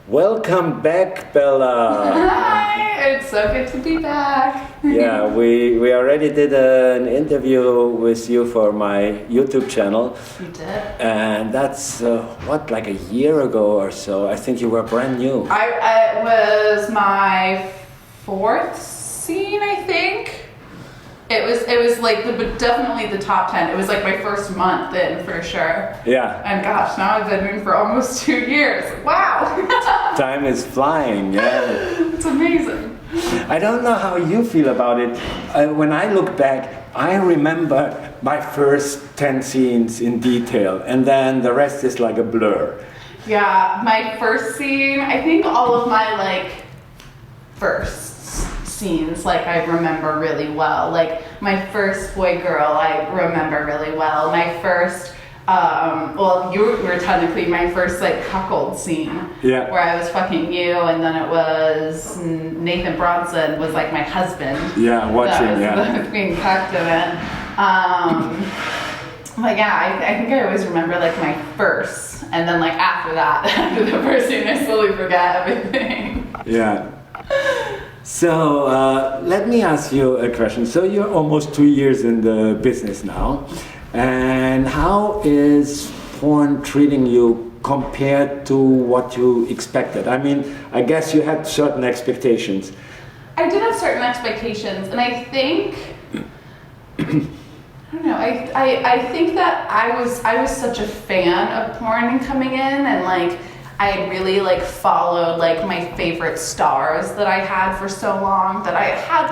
Welcome back, Bella. Hi, it's so good to be back. Yeah, we already did an interview with you for my YouTube channel. You did? And that's, like a year ago or so. I think you were brand new. I was my fourth scene, I think. It was like definitely the top 10. It was like my first month in for sure. Yeah. And gosh, now I've been doing for almost 2 years. Wow. Time is flying, yeah. It's amazing. I don't know how you feel about it. When I look back, I remember my first 10 scenes in detail, and then the rest is like a blur. Yeah, my first scene, I think all of my firsts scenes I remember really well. Like my first boy girl I remember really well. My first you were technically my first cuckold scene. Yeah. Where I was fucking you, and then it was Nathan Bronson was my husband. Yeah, watching, that was being cucked in it. But yeah, I think I always remember my first, and then after that, after the first scene, I slowly forget everything. Yeah. So let me ask you a question. So you're almost 2 years in the business now, and how is porn treating you compared to what you expected? I mean, I guess you had certain expectations. I did have certain expectations, and I think I don't know. I think that I was such a fan of porn coming in, and I had really followed my favorite stars that I had for so long that I had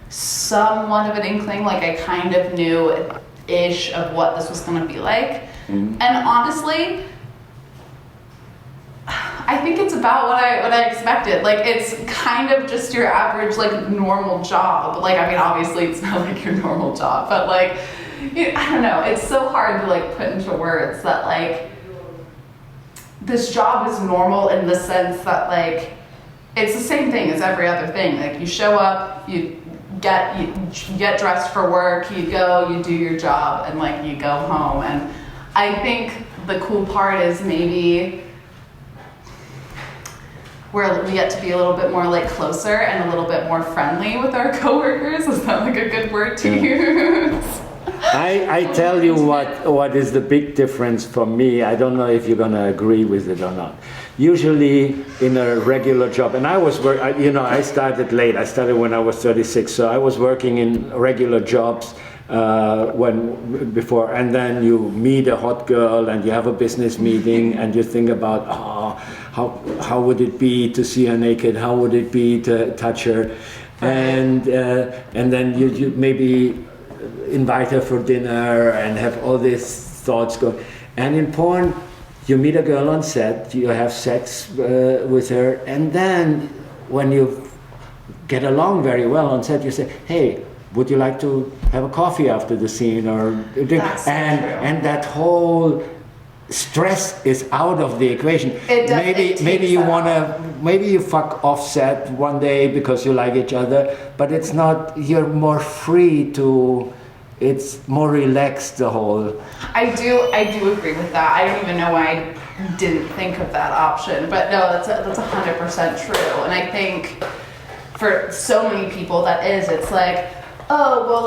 somewhat of an inkling, I kind of knew ish of what this was gonna be like. Mm-hmm. And honestly, I think it's about what I expected. It's kind of just your average normal job. I mean, obviously it's not your normal job, but I don't know. It's so hard to put into words that this job is normal in the sense that it's the same thing as every other thing. You show up, you get dressed for work, you go, you do your job, and you go home. And I think the cool part is maybe where we get to be a little bit more closer and a little bit more friendly with our coworkers. Is that a good word to use? I tell you what is the big difference for me. I don't know if you're gonna agree with it or not. Usually in a regular job, and I started late. I started when I was 36, so I was working in regular jobs before, and then you meet a hot girl and you have a business meeting and you think about how would it be to see her naked? How would it be to touch her? And then you maybe invite her for dinner and have all these thoughts go. And in porn, you meet a girl on set, you have sex with her, and then when you get along very well on set, you say, "Hey, would you like to have a coffee after the scene?" Or and that whole stress is out of the equation. Maybe you fuck off set one day because you like each other, but it's not. You're more free to. It's more relaxed, the whole. I do agree with that. I don't even know why I didn't think of that option, but no, that's 100% true. And I think for so many people that is, it's oh, well,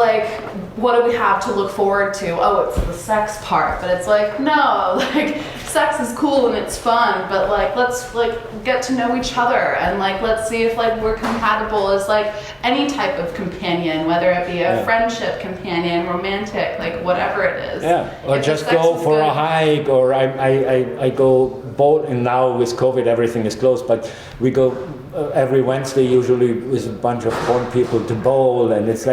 what do we have to look forward to? Oh, it's the sex part. But it's no, sex is cool and it's fun, but let's get to know each other, and let's see if we're compatible as any type of companion, whether it be a friendship companion, romantic, whatever it is. Yeah, or just go for a hike, or I go bowl, and now with COVID everything is closed, but we go every Wednesday usually with a bunch of porn people to bowl, and it's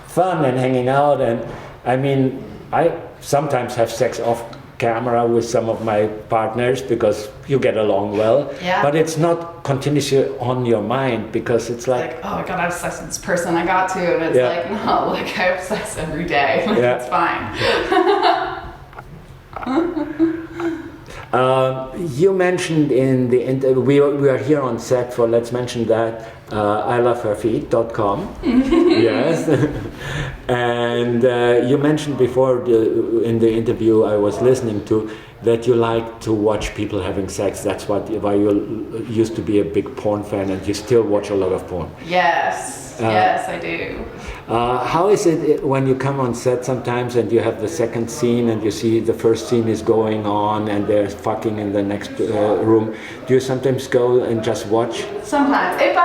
fun and hanging out. And I mean, I sometimes have sex off camera with some of my partners because you get along well. Yeah. But it's not continuously on your mind because it's oh, I gotta have sex with this person, I got to, and it's no, I have sex every day. It's fine. You mentioned in the we are here on set for, let's mention that, LoveHerFeet.com. Yes. And you mentioned before in the interview I was listening to that you like to watch people having sex. That's why you used to be a big porn fan, and you still watch a lot of porn. Yes, yes, I do. How is it when you come on set sometimes and you have the second scene and you see the first scene is going on and they're fucking in the next room? Do you sometimes go and just watch? Sometimes. If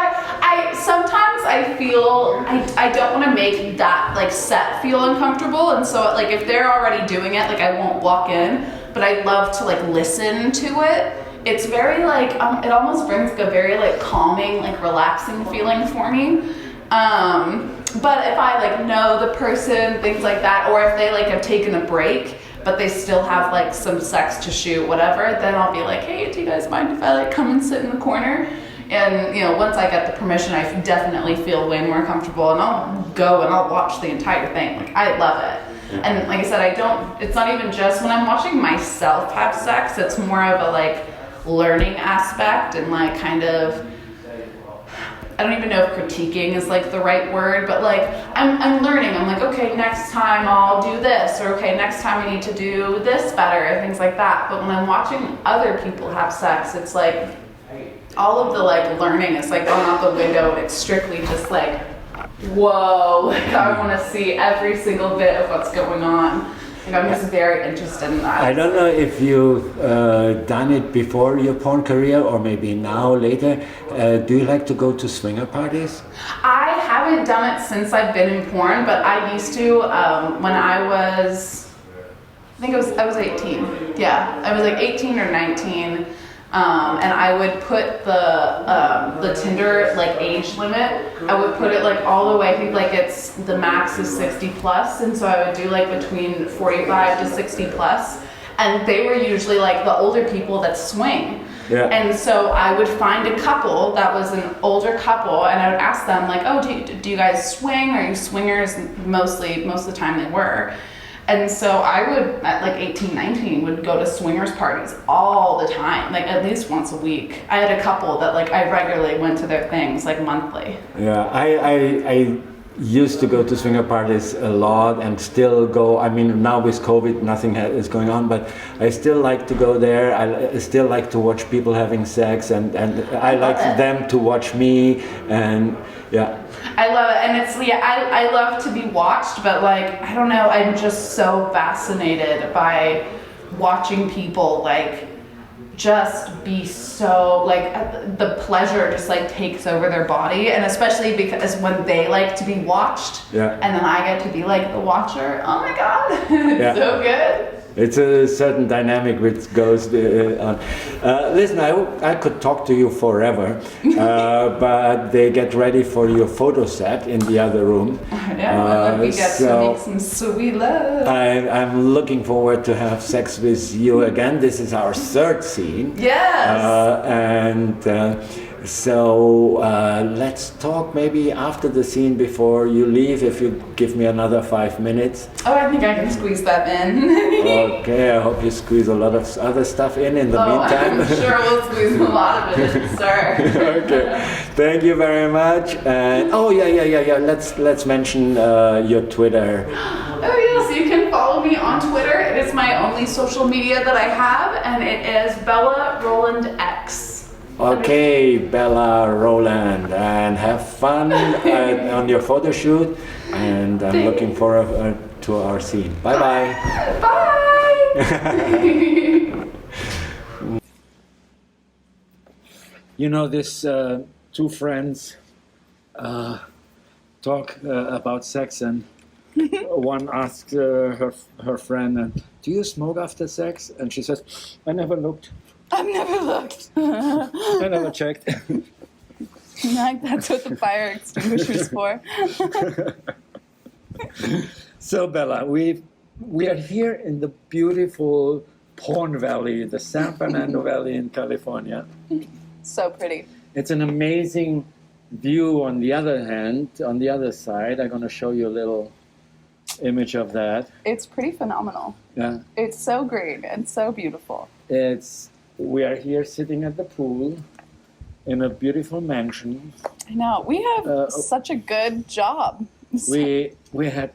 sometimes I feel I don't want to make that like set feel uncomfortable, and so like if they're already doing it, like I won't walk in, but I love to like listen to it. It's very like it almost brings like a very like calming, like relaxing feeling for me. But if I like know the person, things like that, or if they like have taken a break but they still have like some sex to shoot, whatever, then I'll be like, hey, do you guys mind if I like come and sit in the corner? And you know, once I get the permission, I definitely feel way more comfortable, and I'll go and I'll watch the entire thing. Like I love it. And like I said, it's not even just when I'm watching myself have sex, it's more of a like learning aspect and like kind of, I don't even know if critiquing is like the right word, but like I'm learning. I'm like, okay, next time I'll do this, or okay, next time we need to do this better, things like that. But when I'm watching other people have sex, it's like all of the like learning is like going out the window. It's strictly just like, whoa, like I want to see every single bit of what's going on. Like I'm just very interested in that. I don't know if you've done it before your porn career or maybe now, later. Do you like to go to swinger parties? I haven't done it since I've been in porn, but I used to when I was, I was 18. Yeah, I was like 18 or 19. And I would put the Tinder like age limit. I would put it like all the way. I think like it's the max is 60 plus, and so I would do like between 45 to 60 plus. And they were usually like the older people that swing. Yeah. And so I would find a couple that was an older couple, and I would ask them like, oh, do you guys swing? Are you swingers? Most of the time they were. And so I would, at like 18, 19, would go to swingers parties all the time, like at least once a week. I had a couple that like I regularly went to their things, like monthly. Yeah, I used to go to swinger parties a lot and still go. I mean, now with COVID, nothing is going on, but I still like to go there. I still like to watch people having sex, and I like them to watch me, and yeah. I love it, and it's I love to be watched, but like I don't know, I'm just so fascinated by watching people like just be so like the pleasure just like takes over their body, and especially because when they like to be watched, yeah, and then I get to be like the watcher. Oh my god, it's yeah. So good. It's a certain dynamic which goes on. Listen, I could talk to you forever, but they get ready for your photo set in the other room. Yeah, we get to make some sweet love. I'm looking forward to have sex with you again. This is our third scene. Yes. So let's talk maybe after the scene before you leave, if you give me another 5 minutes. Oh, I think I can squeeze that in. Okay, I hope you squeeze a lot of other stuff in the meantime. I'm sure we'll squeeze a lot of it in, sir. Okay, thank you very much. And oh yeah. Let's mention your Twitter. Oh yeah, so you can follow me on Twitter. It is my only social media that I have, and it is Bella Rolland X. Okay, Bella Rolland, and have fun on your photo shoot, and I'm looking forward to our scene. Bye-bye. Bye! You know, this two friends talk about sex, and one asked her friend, do you smoke after sex? And she says, I never looked. I've never looked. I never checked. That's what the fire extinguisher's for. So Bella, we are here in the beautiful Porn Valley, the San Fernando Valley in California. So pretty. It's an amazing view. On the other hand, on the other side, I'm going to show you a little image of that. It's pretty phenomenal. Yeah. It's so green and so beautiful. We are here sitting at the pool in a beautiful mansion. I know. We have such a good job. We had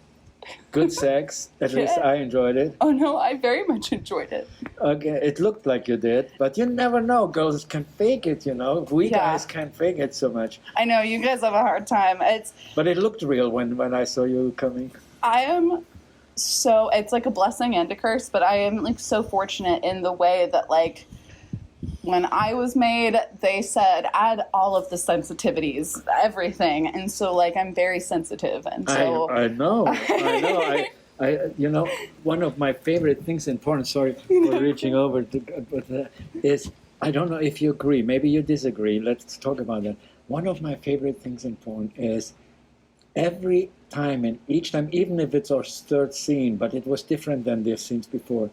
Good sex. At least I enjoyed it. Oh no, I very much enjoyed it. Okay, it looked like you did, but you never know. Girls can fake it, you know. We guys can't fake it so much. I know you guys have a hard time. But it looked real when I saw you coming. I am so, it's like a blessing and a curse, but I am like so fortunate in the way that like when I was made, they said add all of the sensitivities, everything, and so like I'm very sensitive, and so I know. I you know, one of my favorite things in porn. Sorry for reaching over to, but is I don't know if you agree. Maybe you disagree. Let's talk about that. One of my favorite things in porn is every time and each time, even if it's our third scene, but it was different than the scenes before,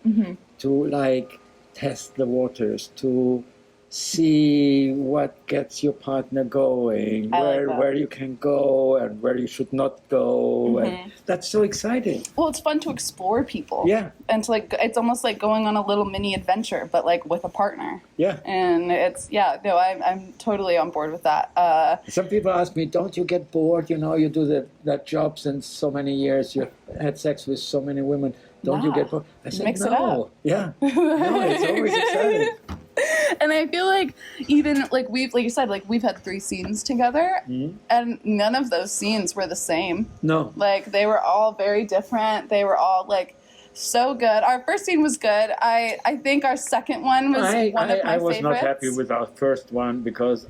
to like test the waters, to see what gets your partner going, where you can go and where you should not go, and that's so exciting. Well, it's fun to explore people. Yeah, and to like it's almost like going on a little mini adventure, but like with a partner. Yeah, and it's I'm totally on board with that. Some people ask me, don't you get bored? You know, you do that job since so many years. You had sex with so many women. Don't you get bored? I said, mix no. It up. Yeah, no, it's always exciting. And I feel like even like like you said, like we've had 3 scenes together, and none of those scenes were the same. No, like they were all very different. They were all like so good. Our first scene was good. I think our second one was one of my favorites. I was not happy with our first one because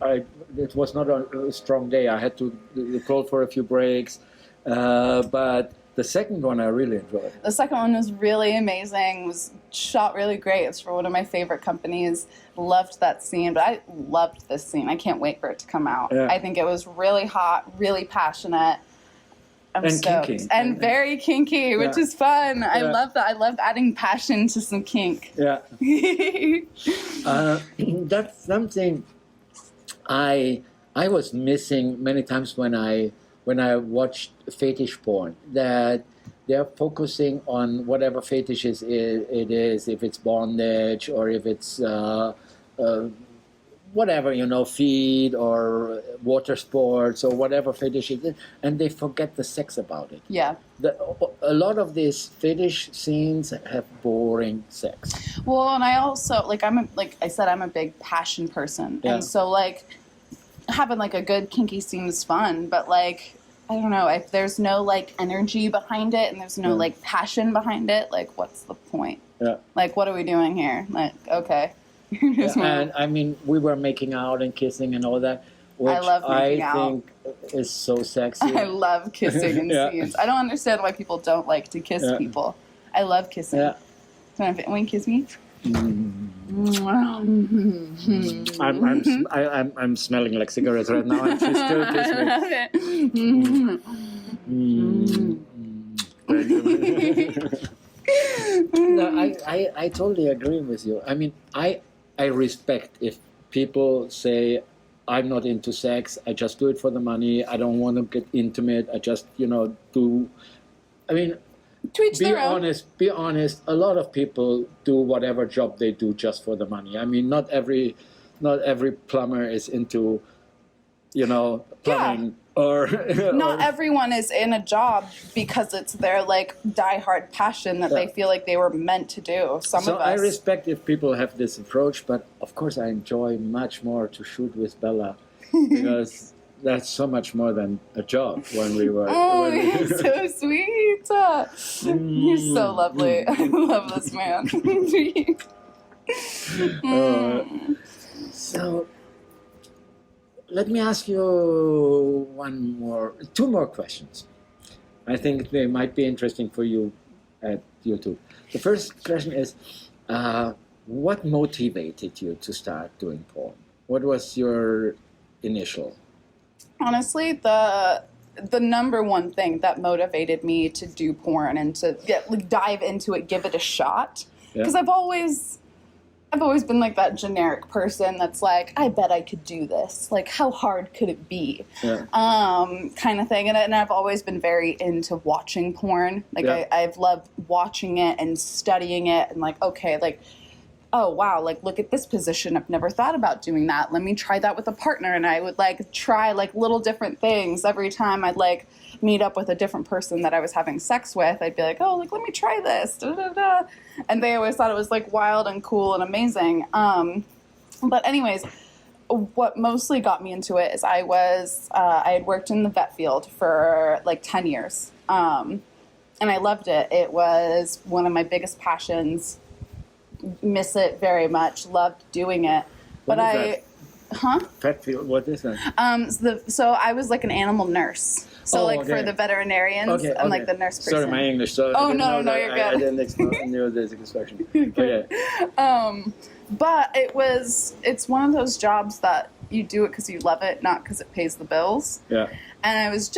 it was not a strong day. I had to call for a few breaks, but the second one I really enjoyed. The second one was really amazing. Was shot really great. It's for one of my favorite companies. Loved that scene, but I loved this scene. I can't wait for it to come out. Yeah. I think it was really hot, really passionate. I'm stoked. Kinky. And very kinky, which is fun. Yeah. I love that. I love adding passion to some kink. Yeah. That's something I was missing many times when I watched fetish porn, that they're focusing on whatever fetish it is, if it's bondage or if it's whatever, you know, feet or water sports or whatever fetish it is, and they forget the sex about it. Yeah. A lot of these fetish scenes have boring sex. Well, and I also, like I said, I'm a big passion person. Yeah. And so, like, having like a good kinky scene is fun, but like I don't know, if there's no like energy behind it and there's no like passion behind it, like what's the point? Yeah. Like what are we doing here? Like okay. And I mean, we were making out and kissing and all that, which I love making out. Think is so sexy. I love kissing in scenes. I don't understand why people don't like to kiss people. I love kissing. Yeah. Want to kiss me? I'm smelling like cigarettes right now, and she still kisses me. No, I totally agree with you. I mean, I respect if people say, I'm not into sex, I just do it for the money, I don't want to get intimate, I just, do. I mean, be honest. A lot of people do whatever job they do just for the money. I mean, not every plumber is into, plumbing. Or not everyone is in a job because it's their like diehard passion that they feel like they were meant to do. Some of us. I respect if people have this approach, but of course I enjoy much more to shoot with Bella because that's so much more than a job when we were. Oh, you're so sweet. You're so lovely. I love this man. So. Let me ask you two more questions. I think they might be interesting for you at YouTube. The first question is, what motivated you to start doing porn? What was your initial? Honestly, the number one thing that motivated me to do porn and to dive into it, give it a shot, because I've always been like that generic person that's like, I bet I could do this. Like, how hard could it be? Yeah. Kind of thing. And I've always been very into watching porn. Like, I've loved watching it and studying it and like, okay, like, oh wow, like look at this position, I've never thought about doing that, let me try that with a partner. And I would like try like little different things every time I'd like meet up with a different person that I was having sex with. I'd be like, oh, like let me try this, da, da, da. And they always thought it was like wild and cool and amazing. But anyways, what mostly got me into it is I had worked in the vet field for like 10 years. And I loved it. It was one of my biggest passions. Miss it very much. Loved doing it. What is Huh? Vet field. What is that? So I was like an animal nurse. So for the veterinarians, I'm like the nurse person. Sorry, my English. So no, you're good. I didn't know this instruction. Okay. But it's one of those jobs that you do it because you love it, not because it pays the bills. Yeah. And I was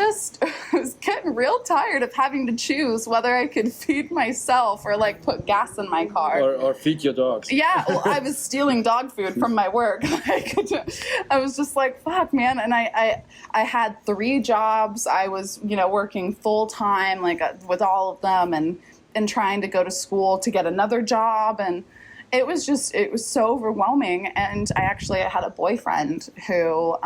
getting real tired of having to choose whether I could feed myself or like put gas in my car. Or feed your dogs. Yeah, well, I was stealing dog food from my work. I was just like, fuck, man. And I had 3 jobs. I was, working full time, like with all of them and trying to go to school to get another job. And it was so overwhelming. And I had a boyfriend who,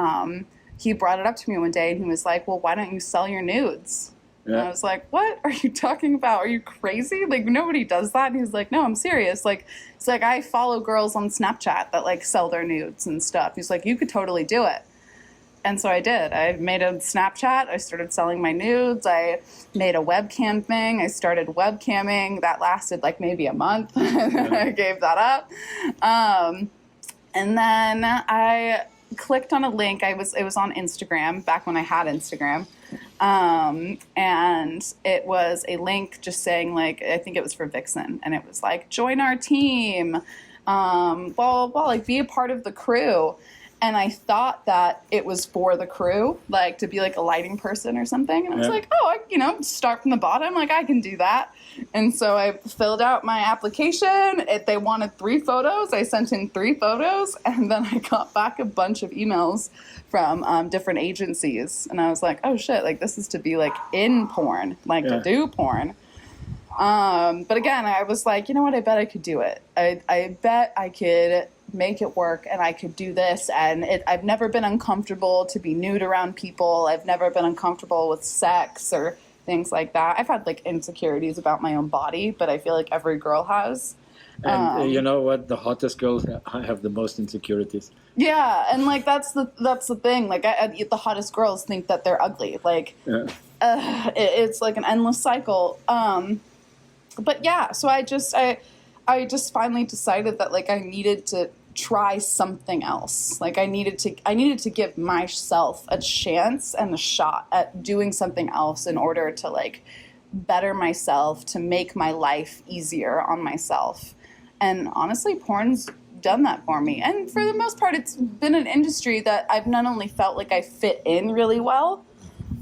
he brought it up to me one day and he was like, well, why don't you sell your nudes? Yeah. And I was like, what are you talking about? Are you crazy? Like, nobody does that. And he was like, no, I'm serious. Like, it's like, I follow girls on Snapchat that like sell their nudes and stuff. He's like, you could totally do it. And so I did. I made a Snapchat. I started selling my nudes. I made a webcam thing. I started webcamming. That lasted like maybe a month. I gave that up. And then I clicked on a link. It was on Instagram back when I had Instagram. And it was a link just saying like, I think it was for Vixen. And it was like, join our team, blah, blah, blah, like be a part of the crew. And I thought that it was for the crew, like to be like a lighting person or something. And I was like, start from the bottom. Like I can do that. And so I filled out my application. They wanted 3 photos. I sent in 3 photos. And then I got back a bunch of emails from different agencies. And I was like, oh shit, like this is to be like in porn, like to do porn. But again, I was like, you know what? I bet I could do it. I bet I could make it work and I could do this. And I've never been uncomfortable to be nude around people. I've never been uncomfortable with sex or things like that. I've had like insecurities about my own body, but I feel like every girl has. And you know what? The hottest girls have the most insecurities. Yeah, and like that's the thing. Like the hottest girls think that they're ugly. Like it's like an endless cycle. But yeah, so I just finally decided that like I needed to try something else. Like I needed to give myself a chance and a shot at doing something else in order to like better myself, to make my life easier on myself. And honestly, porn's done that for me. And for the most part, it's been an industry that I've not only felt like I fit in really well,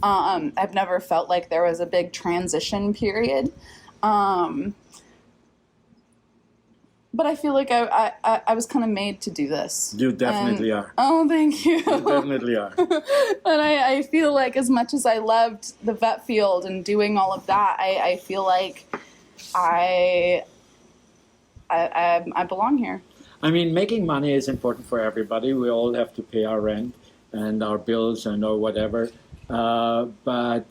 I've never felt like there was a big transition period. But I feel like I was kind of made to do this. You definitely are. Oh, thank you. You definitely are. And I feel like as much as I loved the vet field and doing all of that, I feel like I belong here. I mean, making money is important for everybody. We all have to pay our rent and our bills and or whatever. But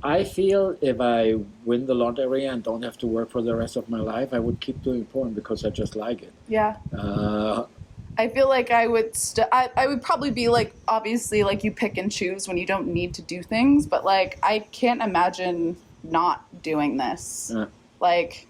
I feel if I win the lottery and don't have to work for the rest of my life, I would keep doing porn because I just like it. Yeah. I feel like I would I would probably be like, obviously, like you pick and choose when you don't need to do things, but like I can't imagine not doing this. Yeah. Like,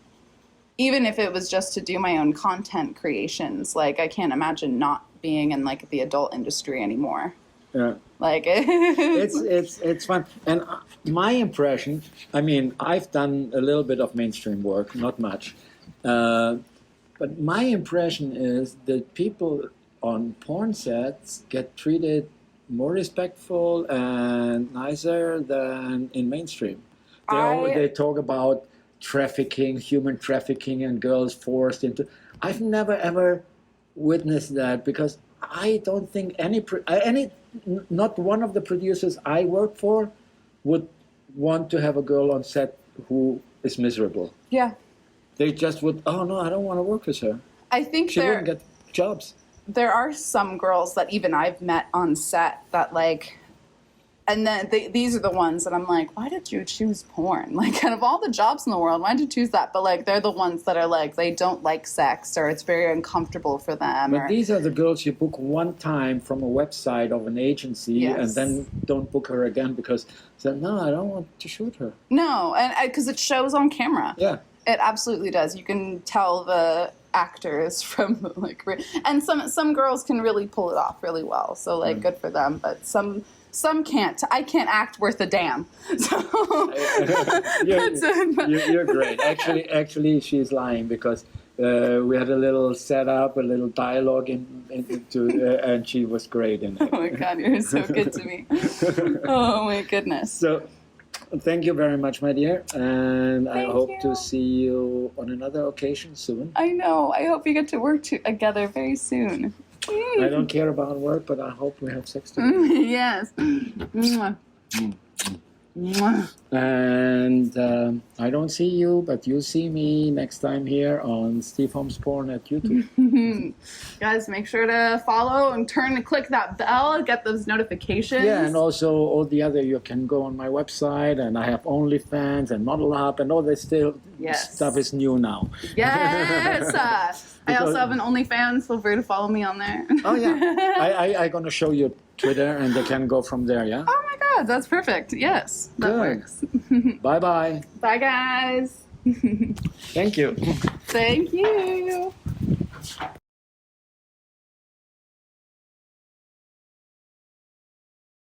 even if it was just to do my own content creations, like I can't imagine not being in like the adult industry anymore. Yeah. Like it's fun. And my impression, I mean, I've done a little bit of mainstream work, not much. But my impression is that people on porn sets get treated more respectful and nicer than in mainstream. They talk about trafficking, human trafficking, and girls forced into. I've never ever witnessed that because I don't think not one of the producers I work for would want to have a girl on set who is miserable. Yeah. They just would, oh no, I don't want to work with her. I think she wouldn't get jobs. There are some girls that even I've met on set that like, and then these are the ones that I'm like, why did you choose porn? Like, out of all the jobs in the world, why did you choose that? But like, they're the ones that are like, they don't like sex, or it's very uncomfortable for them. But these are the girls you book one time from a website of an agency, and then don't book her again because say, no, I don't want to shoot her. No, and because it shows on camera. Yeah, it absolutely does. You can tell the actors from like, and some girls can really pull it off really well. So like, good for them. But some can't. I can't act worth a damn. So you're great. Actually, she's lying because we had a little setup, a little dialogue and she was great in it. Oh my God, you're so good to me. Oh my goodness. So, thank you very much, my dear, and I hope to see you on another occasion soon. I know. I hope we get to work together very soon. I don't care about work, but I hope we have sex together. Yes. Mwah. Mwah. And I don't see you, but you see me next time here on Steve Holmes Porn at YouTube. Guys, make sure to follow and click that bell, get those notifications. Yeah, and also all the other, you can go on my website, and I have OnlyFans and Model Hub, and all this stuff is new now. Yes. I also have an OnlyFans. Feel free to follow me on there. Oh, yeah. I'm going to show you Twitter, and they can go from there, yeah? Oh, my God. That's perfect. Yes. That works. Bye-bye. Bye, guys. Thank you. Thank you.